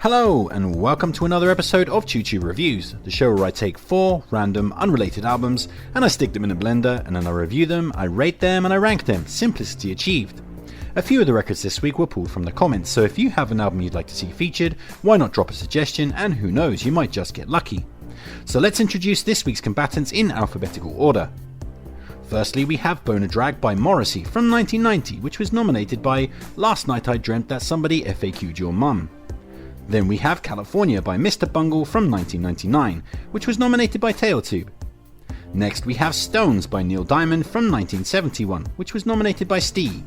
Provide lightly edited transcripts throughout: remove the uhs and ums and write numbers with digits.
Hello and welcome to another episode of Chuchu Reviews, the show where I take 4 random unrelated albums and I stick them in a blender and then I review them, I rate them and I rank them. Simplicity achieved. A few of the records this week were pulled from the comments, so if you have an album you'd like to see featured, why not drop a suggestion and who knows, you might just get lucky. So let's introduce this week's combatants in alphabetical order. Firstly, we have Bona Drag by Morrissey from 1990, which was nominated by Last Night I Dreamt That Somebody FAQ'd Your Mum. Then we have California by Mr. Bungle from 1999, which was nominated by Tailtube. Next we have Stones by Neil Diamond from 1971, which was nominated by Steve.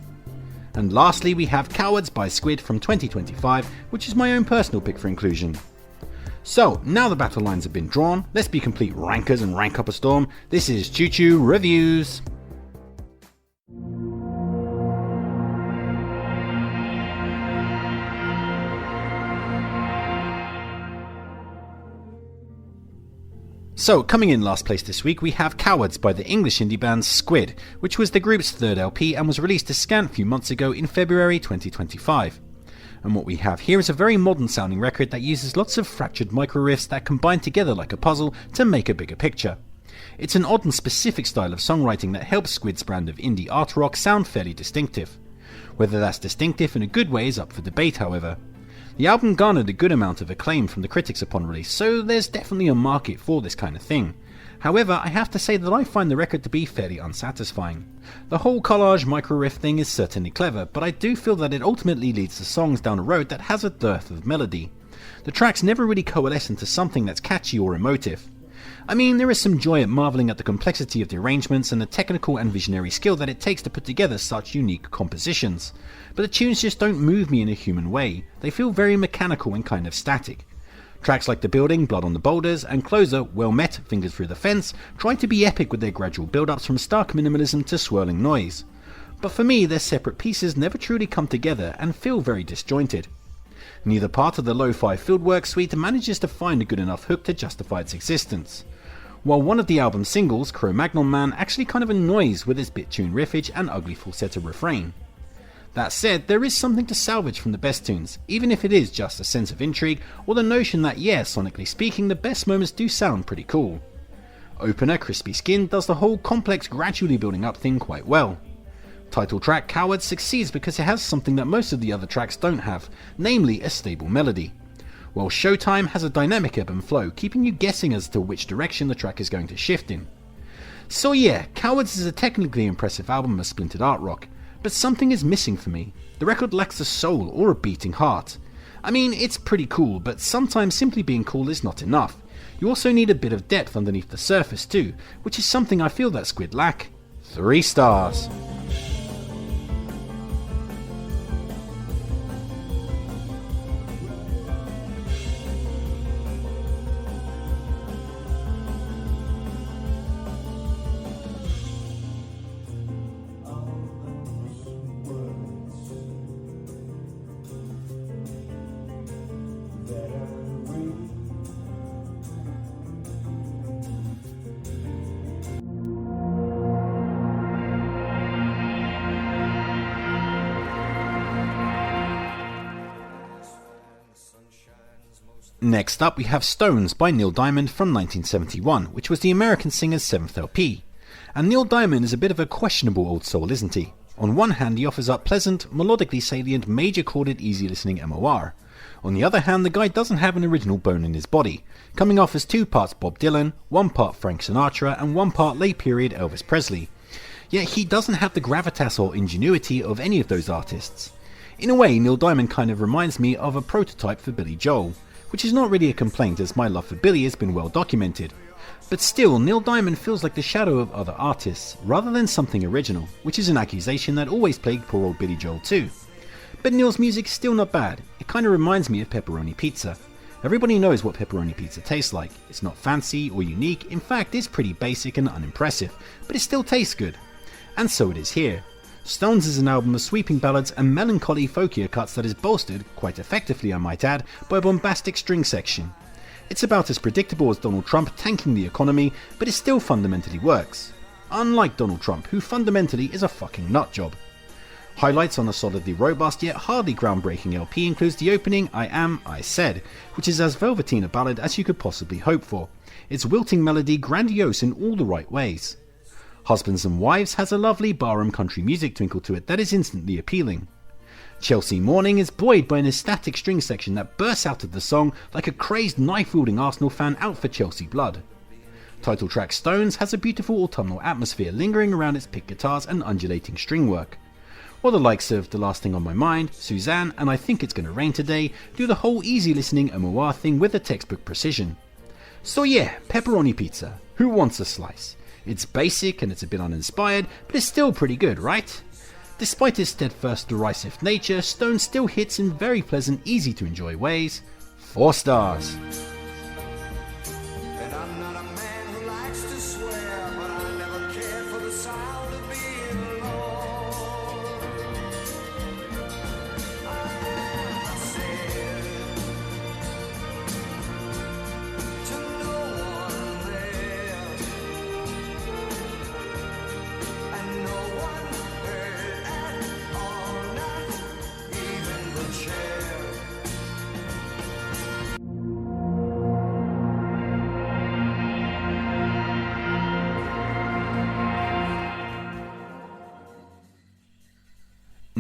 And lastly we have Cowards by Squid from 2025, which is my own personal pick for inclusion. So, now the battle lines have been drawn, let's be complete rankers and rank up a storm. This is Chuchu Reviews. So, coming in last place this week we have Cowards by the English indie band Squid, which was the group's third LP and was released a scant few months ago in February 2025. And what we have here is a very modern sounding record that uses lots of fractured micro riffs that combine together like a puzzle to make a bigger picture. It's an odd and specific style of songwriting that helps Squid's brand of indie art rock sound fairly distinctive. Whether that's distinctive in a good way is up for debate, however. The album garnered a good amount of acclaim from the critics upon release, so there's definitely a market for this kind of thing. However, I have to say that I find the record to be fairly unsatisfying. The whole collage micro riff thing is certainly clever, but I do feel that it ultimately leads the songs down a road that has a dearth of melody. The tracks never really coalesce into something that's catchy or emotive. I mean, there is some joy at marvelling at the complexity of the arrangements and the technical and visionary skill that it takes to put together such unique compositions. But the tunes just don't move me in a human way, they feel very mechanical and kind of static. Tracks like The Building, Blood on the Boulders, and Closer, Well Met, Fingers Through the Fence, try to be epic with their gradual build-ups from stark minimalism to swirling noise. But for me, their separate pieces never truly come together and feel very disjointed. Neither part of the lo-fi fieldwork suite manages to find a good enough hook to justify its existence. While one of the album's singles, Cro-Magnon Man, actually kind of annoys with its bit-tune riffage and ugly falsetto refrain. That said, there is something to salvage from the best tunes, even if it is just a sense of intrigue or the notion that yeah, sonically speaking, the best moments do sound pretty cool. Opener Crispy Skin does the whole complex gradually building up thing quite well. Title track Cowards succeeds because it has something that most of the other tracks don't have, namely a stable melody. While Showtime has a dynamic ebb and flow, keeping you guessing as to which direction the track is going to shift in. So yeah, Cowards is a technically impressive album of splintered art rock, but something is missing for me. The record lacks a soul or a beating heart. I mean, it's pretty cool, but sometimes simply being cool is not enough. You also need a bit of depth underneath the surface too, which is something I feel that Squid lack. 3 stars. Next up we have Stones by Neil Diamond from 1971, which was the American singer's 7th LP. And Neil Diamond is a bit of a questionable old soul, isn't he? On one hand he offers up pleasant, melodically salient, major chorded, easy listening MOR. On the other hand the guy doesn't have an original bone in his body, coming off as 2 parts Bob Dylan, 1 part Frank Sinatra and 1 part late period Elvis Presley. Yet he doesn't have the gravitas or ingenuity of any of those artists. In a way, Neil Diamond kind of reminds me of a prototype for Billy Joel, which is not really a complaint as my love for Billy has been well documented. But still, Neil Diamond feels like the shadow of other artists, rather than something original, which is an accusation that always plagued poor old Billy Joel too. But Neil's music is still not bad, it kinda reminds me of pepperoni pizza. Everybody knows what pepperoni pizza tastes like. It's not fancy or unique, in fact it's pretty basic and unimpressive, but it still tastes good. And so it is here. Stones is an album of sweeping ballads and melancholy folkier cuts that is bolstered, quite effectively I might add, by a bombastic string section. It's about as predictable as Donald Trump tanking the economy, but it still fundamentally works. Unlike Donald Trump, who fundamentally is a fucking nutjob. Highlights on a solidly robust yet hardly groundbreaking LP includes the opening I Am, I Said, which is as velveteen a ballad as you could possibly hope for. Its wilting melody grandiose in all the right ways. Husbands and Wives has a lovely barroom country music twinkle to it that is instantly appealing. Chelsea Morning is buoyed by an ecstatic string section that bursts out of the song like a crazed knife-wielding Arsenal fan out for Chelsea blood. Title track Stones has a beautiful autumnal atmosphere lingering around its pick guitars and undulating string work. Or the likes of The Last Thing on My Mind, Suzanne, and I Think It's Gonna Rain Today do the whole easy listening Amour thing with a textbook precision. So yeah, pepperoni pizza. Who wants a slice? It's basic and it's a bit uninspired, but it's still pretty good, right? Despite its steadfast derisive nature, Stone still hits in very pleasant, easy to enjoy ways. 4 stars.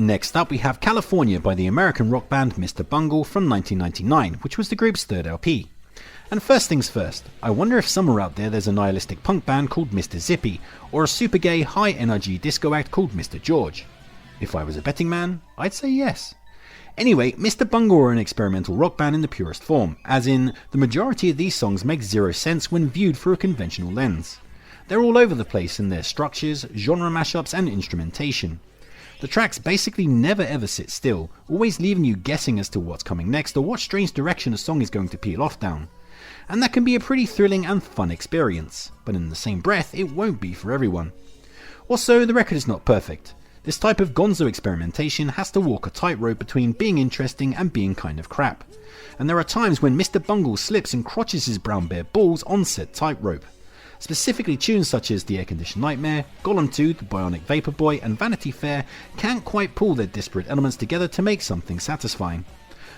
Next up we have California by the American rock band Mr. Bungle from 1999, which was the group's 3rd LP. And first things first, I wonder if somewhere out there's a nihilistic punk band called Mr. Zippy, or a super gay high energy disco act called Mr. George. If I was a betting man, I'd say yes. Anyway, Mr. Bungle are an experimental rock band in the purest form, as in, the majority of these songs make zero sense when viewed through a conventional lens. They're all over the place in their structures, genre mashups and instrumentation. The tracks basically never ever sit still, always leaving you guessing as to what's coming next or what strange direction a song is going to peel off down. And that can be a pretty thrilling and fun experience, but in the same breath it won't be for everyone. Also, the record is not perfect. This type of gonzo experimentation has to walk a tightrope between being interesting and being kind of crap. And there are times when Mr. Bungle slips and crotches his brown bare balls on said tightrope. Specifically tunes such as The Air-Conditioned Nightmare, Gollum 2, The Bionic Vapor Boy and Vanity Fair can't quite pull their disparate elements together to make something satisfying.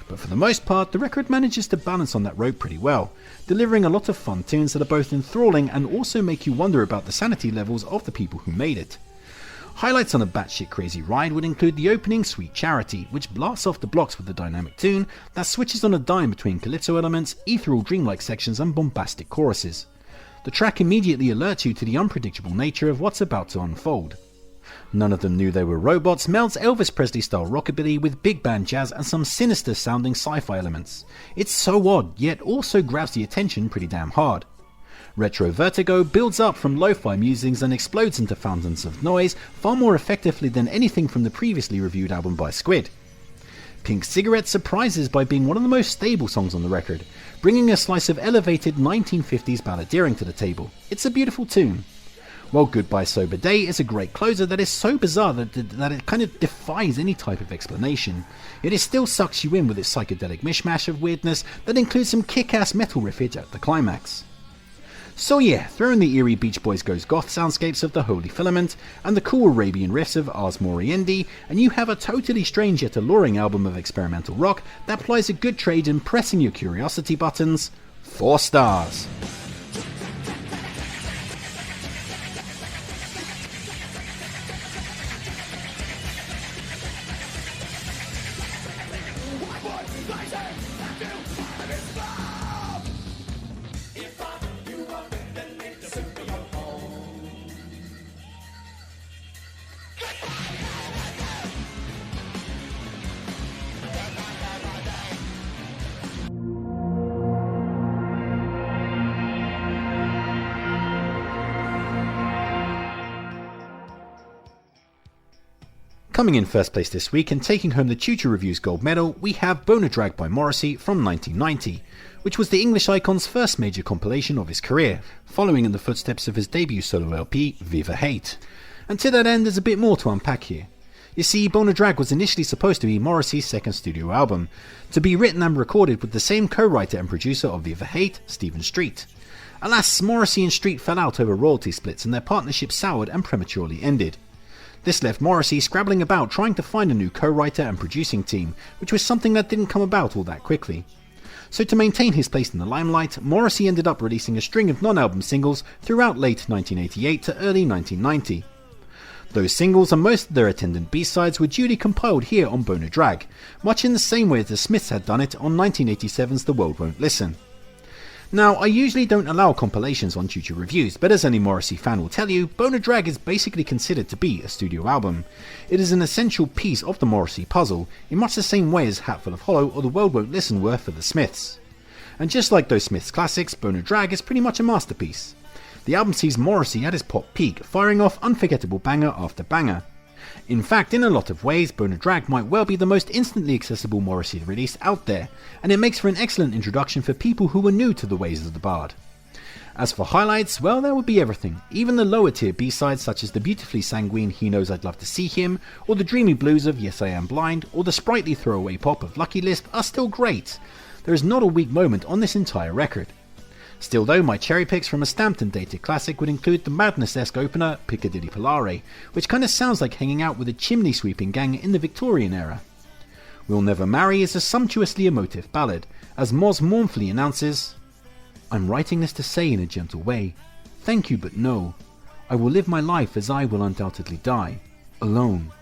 But for the most part, the record manages to balance on that rope pretty well, delivering a lot of fun tunes that are both enthralling and also make you wonder about the sanity levels of the people who made it. Highlights on a batshit crazy ride would include the opening Sweet Charity, which blasts off the blocks with a dynamic tune that switches on a dime between calypso elements, ethereal dreamlike sections and bombastic choruses. The track immediately alerts you to the unpredictable nature of what's about to unfold. None of Them Knew They Were Robots melds Elvis Presley style rockabilly with big band jazz and some sinister sounding sci-fi elements. It's so odd, yet also grabs the attention pretty damn hard. Retro Vertigo builds up from lo-fi musings and explodes into fountains of noise far more effectively than anything from the previously reviewed album by Squid. Pink Cigarette surprises by being one of the most stable songs on the record, bringing a slice of elevated 1950s balladeering to the table. It's a beautiful tune. While Goodbye Sober Day is a great closer that is so bizarre that it kind of defies any type of explanation, it still sucks you in with its psychedelic mishmash of weirdness that includes some kick-ass metal riffage at the climax. So yeah, throw in the eerie Beach Boys Goes Goth soundscapes of The Holy Filament and the cool Arabian riffs of Ars Moriendi, and you have a totally strange yet alluring album of experimental rock that plies a good trade in pressing your curiosity buttons. 4 stars. Coming in first place this week and taking home the Chuchu Review's gold medal, we have Bona Drag by Morrissey from 1990, which was the English icon's first major compilation of his career, following in the footsteps of his debut solo LP, Viva Hate. And to that end, there's a bit more to unpack here. You see, Bona Drag was initially supposed to be Morrissey's second studio album, to be written and recorded with the same co-writer and producer of Viva Hate, Stephen Street. Alas, Morrissey and Street fell out over royalty splits and their partnership soured and prematurely ended. This left Morrissey scrabbling about trying to find a new co-writer and producing team, which was something that didn't come about all that quickly. So to maintain his place in the limelight, Morrissey ended up releasing a string of non-album singles throughout late 1988 to early 1990. Those singles and most of their attendant B-sides were duly compiled here on Bona Drag, much in the same way as the Smiths had done it on 1987's The World Won't Listen. Now, I usually don't allow compilations on Chuchu reviews, but as any Morrissey fan will tell you, Bona Drag is basically considered to be a studio album. It is an essential piece of the Morrissey puzzle, in much the same way as Hatful of Hollow or The World Won't Listen were for the Smiths. And just like those Smiths classics, Bona Drag is pretty much a masterpiece. The album sees Morrissey at his pop peak, firing off unforgettable banger after banger. In fact, in a lot of ways, Bona Drag might well be the most instantly accessible Morrissey release out there, and it makes for an excellent introduction for people who were new to the ways of the bard. As for highlights, well, that would be everything. Even the lower tier B-sides such as the beautifully sanguine He Knows I'd Love to See Him, or the dreamy blues of Yes I Am Blind, or the sprightly throwaway pop of Lucky List are still great. There is not a weak moment on this entire record. Still though, my cherry picks from a stamped and dated classic would include the madness-esque opener, Piccadilly Polare, which kinda sounds like hanging out with a chimney-sweeping gang in the Victorian era. We'll Never Marry is a sumptuously emotive ballad, as Moz mournfully announces, "I'm writing this to say in a gentle way, thank you but no, I will live my life as I will undoubtedly die, alone."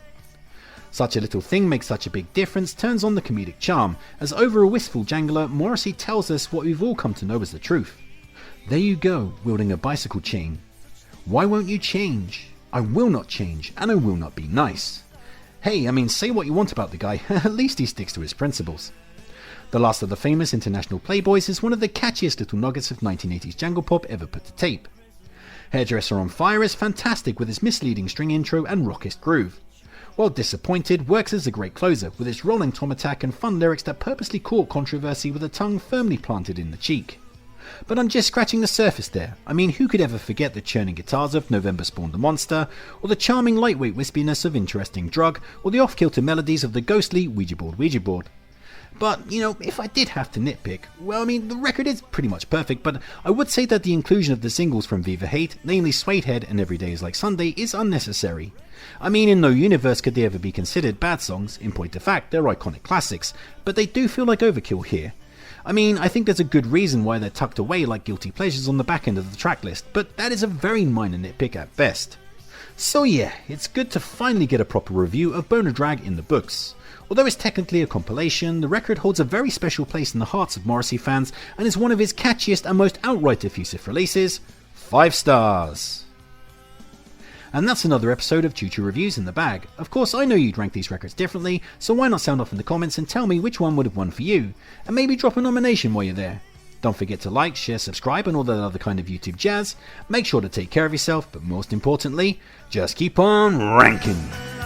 Such a little thing makes such a big difference turns on the comedic charm, as over a wistful jangler, Morrissey tells us what we've all come to know as the truth. There you go, wielding a bicycle chain. Why won't you change? I will not change, and I will not be nice. Hey, I mean, say what you want about the guy, at least he sticks to his principles. The Last of the Famous International Playboys is one of the catchiest little nuggets of 1980s jangle pop ever put to tape. Hairdresser on Fire is fantastic with its misleading string intro and rockist groove, while Disappointed works as a great closer with its rolling tom attack and fun lyrics that purposely caught controversy with a tongue firmly planted in the cheek. But I'm just scratching the surface there. I mean, who could ever forget the churning guitars of November Spawned the Monster, or the charming lightweight wispiness of Interesting Drug, or the off-kilter melodies of the ghostly Ouija Board. But, you know, if I did have to nitpick, well, I mean, the record is pretty much perfect, but I would say that the inclusion of the singles from Viva Hate, namely Suede Head and Every Day is Like Sunday, is unnecessary. I mean, in no universe could they ever be considered bad songs, in point of fact, they're iconic classics, but they do feel like overkill here. I mean, I think there's a good reason why they're tucked away like guilty pleasures on the back end of the track list, but that is a very minor nitpick at best. So yeah, it's good to finally get a proper review of Bona Drag in the books. Although it's technically a compilation, the record holds a very special place in the hearts of Morrissey fans and is one of his catchiest and most outright effusive releases. 5 stars! And that's another episode of Chuchu Reviews in the bag. Of course, I know you'd rank these records differently, so why not sound off in the comments and tell me which one would have won for you, and maybe drop a nomination while you're there. Don't forget to like, share, subscribe and all that other kind of YouTube jazz. Make sure to take care of yourself, but most importantly, just keep on ranking!